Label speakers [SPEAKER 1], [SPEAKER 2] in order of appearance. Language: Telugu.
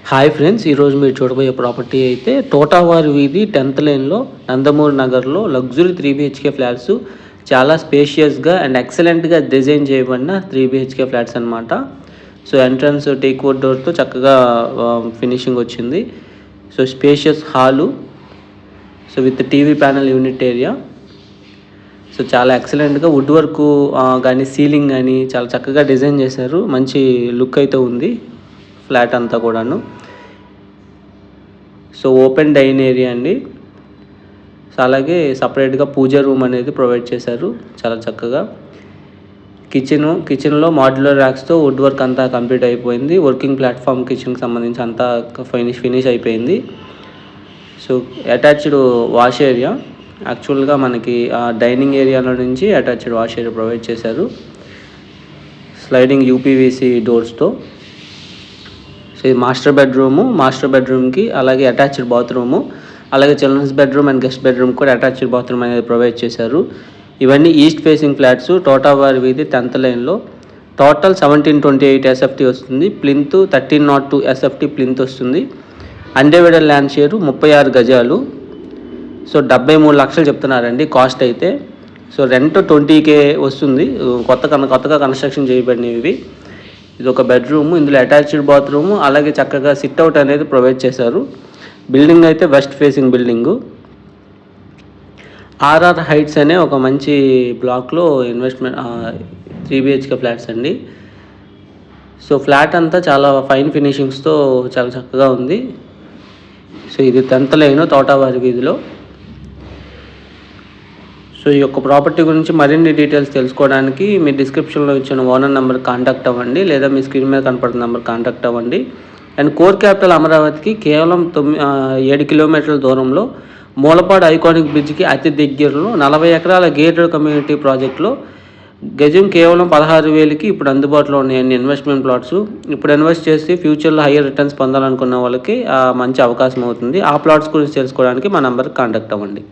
[SPEAKER 1] హాయ్ ఫ్రెండ్స్, ఈరోజు మీరు చూడబోయే ప్రాపర్టీ అయితే తోటావారి వీధి 10th లైన్లో నందమూరి నగర్లో లగ్జరీ 3 BHK ఫ్లాట్స్. చాలా స్పేషియస్గా అండ్ ఎక్సలెంట్గా డిజైన్ చేయబడిన 3 BHK ఫ్లాట్స్ అనమాట. సో ఎంట్రన్స్ టేక్ వుడ్ డోర్తో చక్కగా ఫినిషింగ్ వచ్చింది. So spacious hall, so with TV panel unit area. So చాలా ఎక్సలెంట్గా వుడ్ వర్క్ కానీ సీలింగ్ కానీ చాలా చక్కగా డిజైన్ చేశారు. మంచి లుక్ అయితే ఉంది ఫ్లాట్ అంతా కూడాను. సో ఓపెన్ డైన్ ఏరియా అండి. సో అలాగే సపరేట్గా పూజా రూమ్ అనేది ప్రొవైడ్ చేశారు చాలా చక్కగా. కిచెన్లో మాడ్యులర్ ర్యాక్స్తో వుడ్ వర్క్ అంతా కంప్లీట్ అయిపోయింది. వర్కింగ్ ప్లాట్ఫామ్ కిచెన్కి సంబంధించి అంతా ఫినిష్ అయిపోయింది. సో అటాచ్డ్ వాష్ ఏరియా, యాక్చువల్గా మనకి డైనింగ్ ఏరియాలో నుంచి అటాచ్డ్ వాష్ ఏరియా ప్రొవైడ్ చేశారు స్లైడింగ్ యూపీవీసీ డోర్స్తో. సో ఇది మాస్టర్ బెడ్రూమ్కి అలాగే అటాచ్డ్ బాత్రూము, అలాగే children's bedroom and guest bedroom కూడా అటాచ్డ్ బాత్రూమ్ అనేది ప్రొవైడ్ చేశారు. ఇవన్నీ ఈస్ట్ ఫేసింగ్ ఫ్లాట్స్ తోటావారి వీధి 10th లైన్లో. టోటల్ 1728 SFT వస్తుంది. ప్లింత్ 1302 SFT ప్లింత్ వస్తుంది. అన్డివైడెడ్ ల్యాండ్ షేరు 36 గజాలు. సో 73 లక్షలు చెప్తున్నారండి కాస్ట్ అయితే. సో రెంట్ 20K వస్తుంది. కొత్తగా కన్స్ట్రక్షన్ చేయబడినవి ఇవి. ఇది ఒక బెడ్రూము, ఇందులో అటాచ్డ్ బాత్రూము, అలాగే చక్కగా సిట్అవుట్ అనేది ప్రొవైడ్ చేశారు. బిల్డింగ్ అయితే west facing building. RR Heights అనే ఒక మంచి బ్లాక్లో ఇన్వెస్ట్మెంట్ 3 BHK ఫ్లాట్స్ అండి. సో ఫ్లాట్ అంతా చాలా ఫైన్ ఫినిషింగ్స్తో చాలా చక్కగా ఉంది. సో ఇది 10th లైన్ తోటావారి వీధిలో. సో ఈ యొక్క ప్రాపర్టీ గురించి మరిన్ని డీటెయిల్స్ తెలుసుకోవడానికి మీ డిస్క్రిప్షన్లో ఇచ్చిన ఓనర్ నెంబర్ కాంటాక్ట్ అవ్వండి, లేదా మీ స్క్రీన్ మీద కనపడుతున్న నెంబర్ కాంటాక్ట్ అవ్వండి. అండ్ కోర్ క్యాపిటల్ అమరావతికి కేవలం 7 కిలోమీటర్ల దూరంలో మూలపాడు ఐకానిక్ బ్రిడ్జ్కి అతి దగ్గరలో 40 ఎకరాల గేటెడ్ కమ్యూనిటీ ప్రాజెక్టులో గజం కేవలం 16,000కి ఇప్పుడు అందుబాటులో ఉన్నాయండి ఇన్వెస్ట్మెంట్ ప్లాట్స్. ఇప్పుడు ఇన్వెస్ట్ చేసి ఫ్యూచర్లో హయ్యర్ రిటర్న్స్ పొందాలనుకున్న వాళ్ళకి మంచి అవకాశం అవుతుంది. ఆ ప్లాట్స్ గురించి తెలుసుకోవడానికి మా నెంబర్కి కాంటాక్ట్ అవ్వండి.